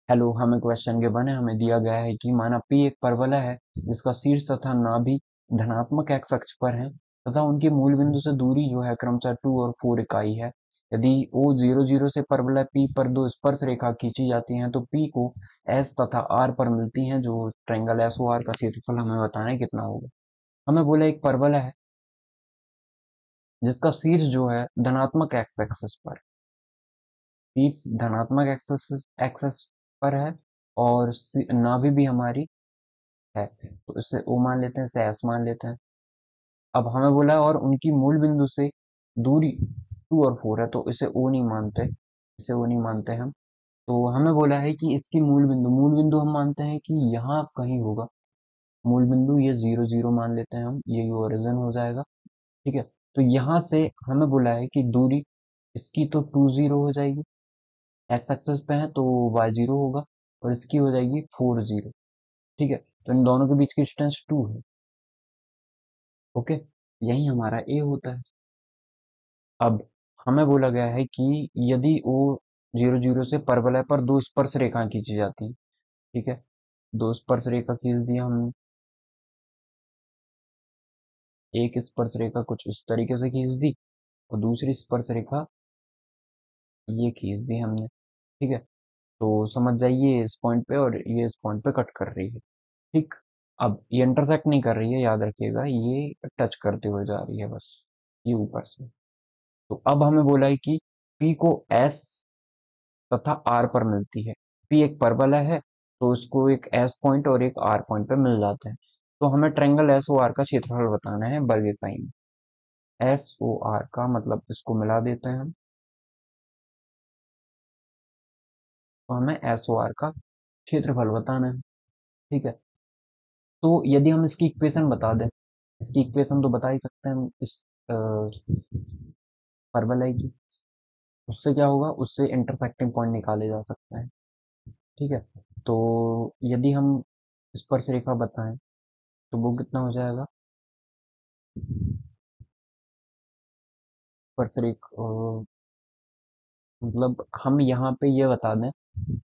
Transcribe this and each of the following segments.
Hello, हमें question के बने हमें दिया गया है कि माना P एक परवलय है जिसका शीर्ष तथा नाभि धनात्मक एक्स अक्ष पर है तथा उनके मूल बिंदु से दूरी जो है क्रमशः 2 और 4 इकाई है। यदि O 0 0 से परवलय P पर दो स्पर्श रेखा खींची जाती हैं तो P को S तथा R पर मिलती हैं, जो ट्रायंगल SOR का क्षेत्रफल हमें बताना है कितना होगा। हमें बोला एक परवलय है जिसका शीर्ष जो है धनात्मक एक्स एक्सिस पर, शीर्ष धनात्मक एक्सिस एक्सिस पर है और नाभि भी हमारी है, तो इसे ओ मान लेते हैं, इसे एस मान लेते हैं। अब हमें बोला है और उनकी मूल बिंदु से दूरी 2 और 4 है, तो इसे ओ नहीं मानते, इसे ओ नहीं मानते हम। तो हमें बोला है कि इसकी मूल बिंदु हम मानते हैं कि यहाँ कहीं होगा मूल बिंदु, ये 0 0 मान लेते हैं हम, ये ओरिजिन हो जाएगा। ठीक है, तो यहाँ से हमें बोला है कि दूरी इसकी तो 2 0 हो जाएगी, एक्स एक्सिस पे है तो वाई 0 होगा, और इसकी हो जाएगी 4 0। ठीक है, तो इन दोनों के बीच की डिस्टेंस 2 है। ओके, यही हमारा ए होता है। अब हमें बोला गया है कि यदि ओ 0 0 से परवलय पर दो स्पर्श रेखाएं खींची जाती हैं। ठीक है, दो स्पर्श रेखा खींच दिया हमने, एक स्पर्श रेखा कुछ इस तरीके से खींच दी और दूसरी स्पर्श रेखा ये खींच दी हमने। ठीक है, तो समझ जाइए इस पॉइंट पे और ये इस पॉइंट पे कट कर रही है। ठीक, अब ये इंटरसेक्ट नहीं कर रही है, याद रखिएगा, ये टच करते हुए जा रही है बस, ये ऊपर से। तो अब हमें बोला है कि P को S तथा R पर मिलती है। P एक परवलय है तो इसको एक S पॉइंट और एक R पॉइंट पे मिल जाते हैं। तो हमें ट्रायंगल SOR का क्षेत्रफल बताना है वर्ग इकाई में। SOR का मतलब इसको मिला देते हैं हम, तो हमें SOR का क्षेत्रफल बताना है। ठीक है, तो यदि हम इसकी इक्वेशन बता दें, इसकी इक्वेशन तो बता ही सकते हैं हम, इस परवलय की, उससे क्या होगा, उससे इंटरसेक्टिंग पॉइंट निकाले जा सकते हैं। ठीक है, तो यदि हम स्पर्श रेखा बताएं तो वो कितना हो जाएगा, स्पर्श रेखा मतलब हम यहाँ पे ये बता दें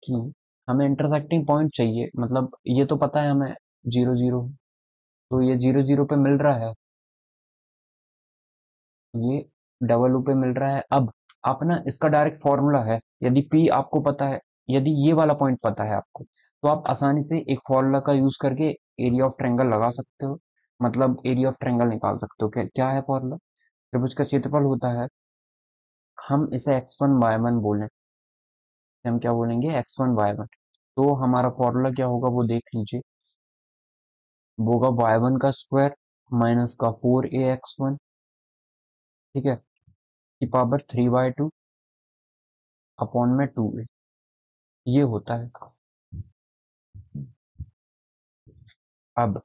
कि हमें इंटरसेक्टिंग पॉइंट चाहिए, मतलब ये तो पता है हमें 0 0, तो ये 0 0 पे मिल रहा है, ये डबल ओ पे मिल रहा है। अब आप ना इसका डायरेक्ट फॉर्मूला है, यदि पी आपको पता है, यदि ये वाला पॉइंट पता है आपको, तो आप आसानी से एक फॉर्मूला का यूज करके एरिया ऑफ ट्रायंगल लगा सकते हो, मतलब एरिया ऑफ ट्रायंगल निकाल सकते हो। क्या क्या है फॉर्मूला, त्रिभुज का क्षेत्रफल होता है, हम इसे x1 y1 बोलें, हम क्या बोलेंगे, x1 y1। तो हमारा फॉर्मूला क्या होगा वो देख लीजिए, वो होगा y1 का स्क्वायर माइनस का 4ax1, ठीक है, की पावर 3y2 अपॉन में 2a, ये होता है। अब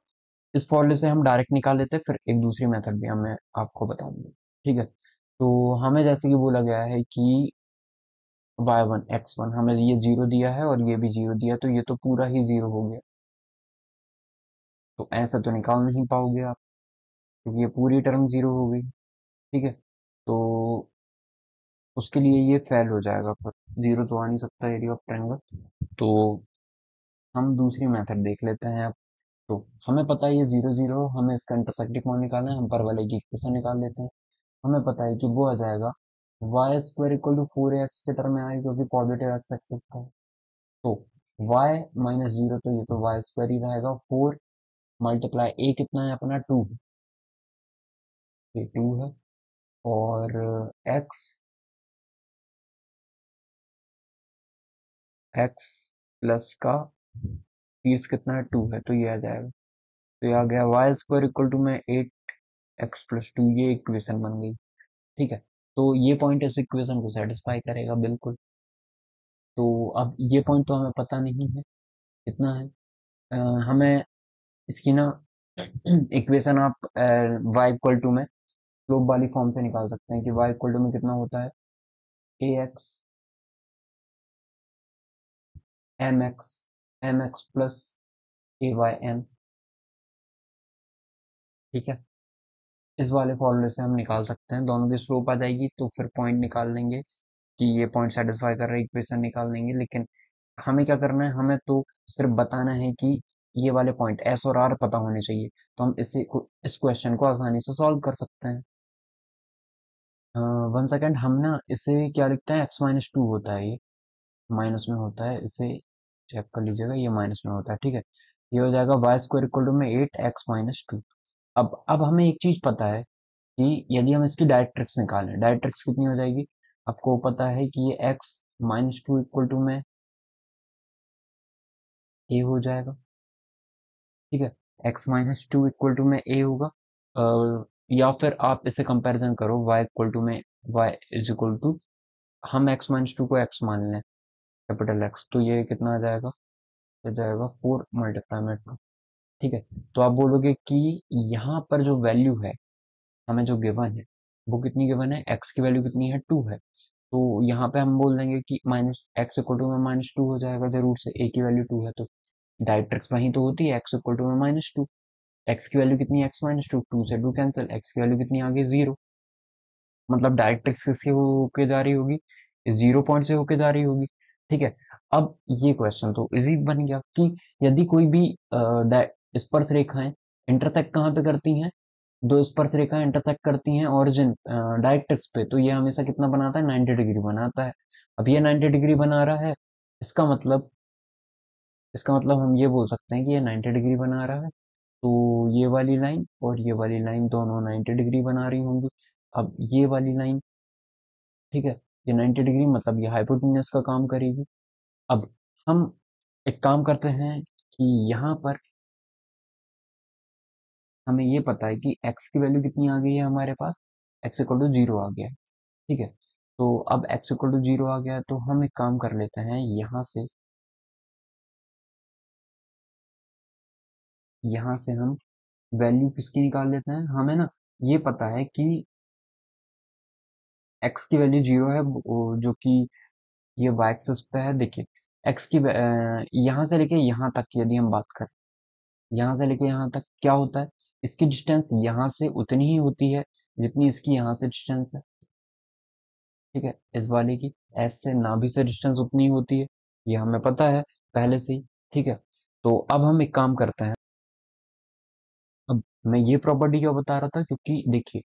इस फॉर्मूले से हम डायरेक्ट निकाल लेते हैं, फिर एक दूसरी मेथड भी हमें आपको बता दूंगी। ठीक है, तो हमें जैसे कि बोला गया है कि y1 x1, हमें ये 0 दिया है और ये भी 0 दिया, तो ये तो पूरा ही 0 हो गया, तो ऐसा तो निकाल नहीं पाओगे आप, क्योंकि ये पूरी टर्म 0 हो गई। ठीक है, तो उसके लिए ये फेल हो जाएगा, पर 0 तो आ नहीं सकता एरिया ऑफ ट्रायंगल। तो हम दूसरी मेथड देख लेते हैं अब। तो हमें पता है ये 0 0, हमें इसका इंटरसेक्टिंग पॉइंट निकालना है, हम परवलय की इक्वेशन निकाल लेते हैं। हमें पता है कि वो आ जाएगा Y square equal to 4 X के टर्म में आएगा, क्योंकि पॉजिटिव एक्स एक्सिस का है। तो वाई माइनस 0, तो ये तो वाई स्क्वायर ही रहेगा, 4 मल्टीप्लाई ए कितना है अपना, 2, ये 2 है, और एक्स, एक्स प्लस का फीस कितना है, 2 है, तो ये आ जाएगा। तो ये आ गया वाई स्क्वायर इक्वल टू में 8x+2, ये इक्वेशन बन गई। ठीक है, तो ये पॉइंट इस इक्वेशन को सेटिस्फाई करेगा बिल्कुल। तो अब ये पॉइंट तो हमें पता नहीं है कितना है, अ, हमें इसकी ना इक्वेशन आप y इक्वल टू में स्लोप वाली फॉर्म से निकाल सकते हैं कि y इक्वल टू में कितना होता है, ax mx mx plus ay m। ठीक है, इस वाले फॉर्मूले से हम निकाल सकते हैं, दोनों की स्लोप आ जाएगी तो फिर पॉइंट निकाल लेंगे कि ये पॉइंट सेटिस्फाई कर रहा है, इक्वेशन निकाल लेंगे। लेकिन हमें क्या करना है, हमें तो सिर्फ बताना है कि ये वाले पॉइंट एस और आर पता होने चाहिए, तो हम इस क्वेश्चन को आसानी से सॉल्व कर सकते हैं। 1 सेकेंड, हम ना इसे क्या लिखते हैं, x-2 होता है, ये माइनस में होता है, इसे चेक कर लीजिएगा, ये माइनस में होता है, ठीक है। ये हो जाएगा वाई स्क्वायर इक्वल टू में 8x-2। अब हमें एक चीज पता है कि यदि हम इसकी डायरेक्ट्रिक्स निकालें, डायरेक्ट्रिक्स कितनी हो जाएगी, आपको पता है कि ये x-2 इक्वल टू में a हो जाएगा, ठीक है। x-2 इक्वल टू में a होगा। या फिर आप इसे कंपैरिजन करो y इक्वल टू में, y इज इक्वल टू, हम x-2 को x मान लें, कैपिटल X, तो ये कितना आ जाएगा, हो जाएगा 4 मल्टीप्लाई में 2, ठीक है। तो आप बोलोगे कि यहाँ पर जो वैल्यू है, हमें जो गिवन है, वो कितनी गिवन है, x की वैल्यू कितनी है, 2 है। तो यहाँ पे हम बोल देंगे कि माइनस एक्स इक्वल टू में -2 हो जाएगा, जरूर से a की वैल्यू 2 है, तो डायरेक्ट्रिक्स वहीं तो होती है, x इक्वल टू में -2, एक्स की वैल्यू कितनी है, x-2, 2 से 2 कैंसिल, एक्स की वैल्यू कितनी आ गई, 0। मतलब डायरेक्ट्रिक्स किससे होके जा रही होगी, 0 पॉइंट से होके जा रही होगी, ठीक है। अब ये क्वेश्चन तो इजी बन गया कि यदि कोई भी स्पर्श रेखाएं इंटरसेक्ट कहाँ पे करती हैं, दो स्पर्श रेखाएं इंटरसेक्ट करती हैं ओरिजिन डायरेक्ट्रिक्स पे, तो ये हमेशा कितना बनाता है, 90 डिग्री बनाता है। अब ये 90 डिग्री बना रहा है, इसका मतलब इसका मतलब हम ये बोल सकते हैं कि ये 90 डिग्री बना रहा है, तो ये वाली लाइन और ये वाली लाइन दोनों 90 डिग्री बना रही होंगी। अब ये वाली लाइन, ठीक है, ये 90 डिग्री मतलब ये हाइपोटेन्यूज का काम करेगी। अब हम एक काम करते हैं कि यहाँ पर हमें ये पता है कि x की वैल्यू कितनी आ गई है हमारे पास, x इक्वल टू 0 आ गया है, ठीक है। तो अब x इक्वल टू 0 आ गया है, तो हम एक काम कर लेते हैं, यहाँ से हम वैल्यू किसकी निकाल लेते हैं, हमें ना ये पता है कि x की वैल्यू 0 है, जो कि ये y एक्सिस पे है, देखिए x की यहाँ से लेके यहाँ तक की यदि हम बात करें, यहाँ से लेके यहाँ तक क्या होता है, इसकी डिस्टेंस यहाँ से उतनी ही होती है जितनी इसकी यहाँ से डिस्टेंस है, ठीक है। इस वाले की s से नाभि से डिस्टेंस उतनी ही होती है, ये हमें पता है पहले से ही, ठीक है। तो अब हम एक काम करते हैं, अब मैं ये प्रॉपर्टी क्यों बता रहा था, क्योंकि देखिए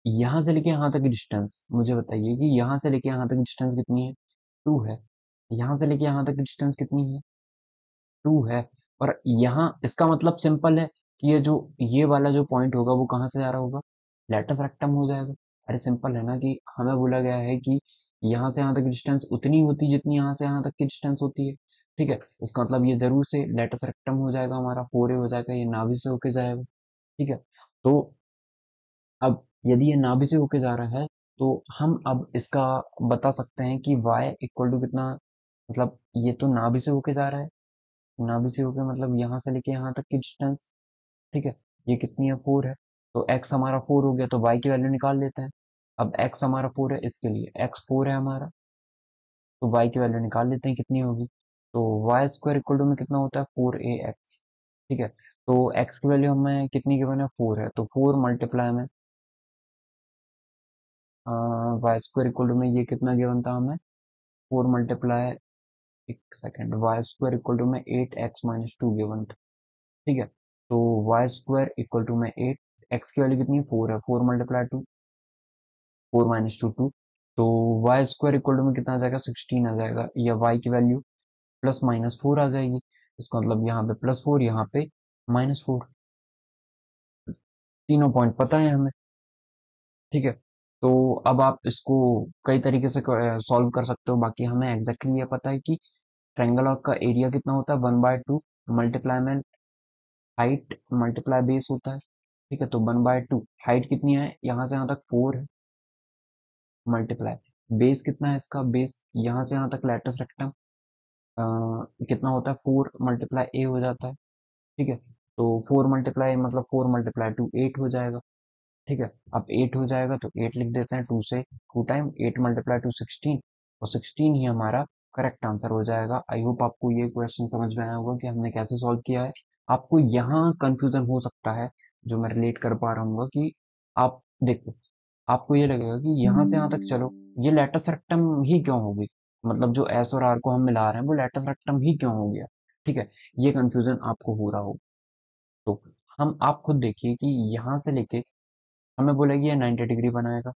यहाँ से लेके यहाँ तक की डिस्टेंस, मुझे बताइए कि यहाँ से लेके यहाँ तक की डिस्टेंस कितनी है, 2 है। यहाँ से लेके यहाँ तक की डिस्टेंस कितनी है, 2 है। और यहाँ इसका मतलब सिंपल है कि ये वाला जो पॉइंट होगा वो कहाँ से जा रहा होगा, लेटस रेक्टम हो जाएगा। अरे सिंपल है ना, कि हमें बोला गया है कि यहाँ से यहाँ तक की डिस्टेंस उतनी होती है जितनी यहाँ से यहाँ तक की डिस्टेंस होती है, ठीक है। इसका मतलब ये जरूर से लेटस रेक्टम हो जाएगा, हमारा 4a हो जाएगा, ये नाभि से होके जाएगा, ठीक है। तो अब यदि ये नाभि से होके जा रहा है, तो हम अब इसका बता सकते हैं कि y इक्वल टू कितना, मतलब ये तो नाभि से होके जा रहा है, नाभि से होके मतलब यहाँ से लेके यहाँ तक की डिस्टेंस, ठीक है, ये कितनी है, 4 है। तो x हमारा 4 हो गया, तो y की वैल्यू निकाल लेते हैं। अब x हमारा 4 है, इसके लिए x 4 है हमारा, तो y की वैल्यू निकाल लेते हैं कितनी होगी। तो वाई स्क्वायर इक्वल टू में कितना होता है, 4ax, ठीक है। तो x की वैल्यू हमें कितनी गिवन है, 4 है, तो 4 मल्टीप्लाई में वाई स्क्वायर इक्वल टू में ये कितना गिवन था हमें, 4 मल्टीप्लाई, एक second, Y square equal to में 8x-2 गिवन था, ठीक है। तो वाई स्क्वायर इक्वल टू में 8, एक्स की वैल्यू कितनी है, 4 है, 4 मल्टीप्लाई 2, 4 माइनस 2 2, तो वाई स्क्वायर इक्वल टू में कितना आ जाएगा, 16 आ जाएगा, या वाई की वैल्यू प्लस माइनस 4 आ जाएगी। इसका मतलब यहाँ पे +4, यहाँ पे -4, तीनों पॉइंट पता है हमें, ठीक है। तो अब आप इसको कई तरीके से सॉल्व कर सकते हो, बाकी हमें एग्जैक्टली ये पता है कि ट्रायंगल का एरिया कितना होता है, 1/2 मल्टीप्लाई में हाइट मल्टीप्लाई बेस होता है, ठीक है। तो 1/2, हाइट कितनी है, यहाँ से यहाँ तक 4 है, मल्टीप्लाई बेस कितना है, इसका बेस यहाँ से यहाँ तक लेटस रेक्टम कितना होता है, 4 मल्टीप्लाई ए हो जाता है, ठीक है। तो 4 मल्टीप्लाई मतलब 4 मल्टीप्लाई 2 8 हो जाएगा, ठीक है। अब 8 हो जाएगा तो 8 लिख देते हैं, 2 से 2 टाइम 8 मल्टीप्लाई 2 16, और 16 ही हमारा करेक्ट आंसर हो जाएगा। आई होप आपको ये क्वेश्चन समझ में आया होगा कि हमने कैसे सॉल्व किया है। आपको यहाँ कंफ्यूजन हो सकता है, जो मैं रिलेट कर पा रहा हूँ कि आप देखो, आपको ये लगेगा कि यहाँ से यहाँ तक चलो, ये लेटस रेक्टम ही क्यों होगी, मतलब जो एस और आर को हम मिला रहे हैं वो लेटस रेक्टम ही क्यों हो गया। ठीक है, ये कंफ्यूजन आपको हो रहा हो तो हम आप खुद देखिए कि यहाँ से लेके हमें बोलेगी ये 90 डिग्री बनाएगा,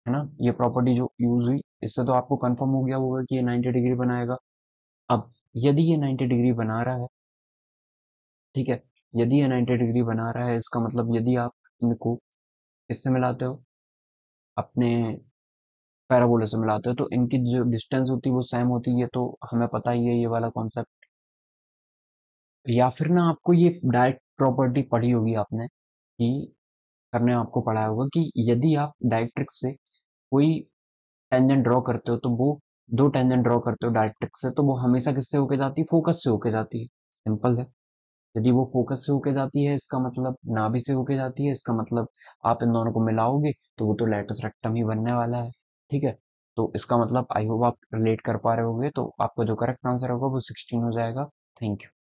है ना, ये प्रॉपर्टी जो यूज हुई इससे तो आपको कंफर्म हो गया होगा कि ये 90 डिग्री बनाएगा। अब यदि ये 90 डिग्री बना रहा है, ठीक है, यदि ये 90 डिग्री बना रहा है इसका मतलब यदि आप इनको इससे मिलाते हो, अपने पैराबोला से मिलाते हो, तो इनकी जो डिस्टेंस होती है वो सेम होती है, तो हमें पता ही है ये वाला कॉन्सेप्ट। या फिर ना आपको ये डायरेक्ट प्रॉपर्टी पढ़ी होगी आपने कि सर ने आपको पढ़ाया होगा कि यदि आप डायरेक्ट्रिक्स से कोई टेंजेंट ड्रॉ करते हो तो वो दो टेंजेंट ड्रॉ करते हो डायरेक्ट्रिक्स से तो वो हमेशा किससे होके जाती है, फोकस से होके जाती है। सिंपल है, यदि वो फोकस से होके जाती है इसका मतलब नाभि से होके जाती है, इसका मतलब आप इन दोनों को मिलाओगे तो वो तो लेटस रेक्टम ही बनने वाला है। ठीक है, तो इसका मतलब आई होप आप रिलेट कर पा रहे होगे, तो आपका जो करेक्ट आंसर होगा वो 16 हो जाएगा। Thank you.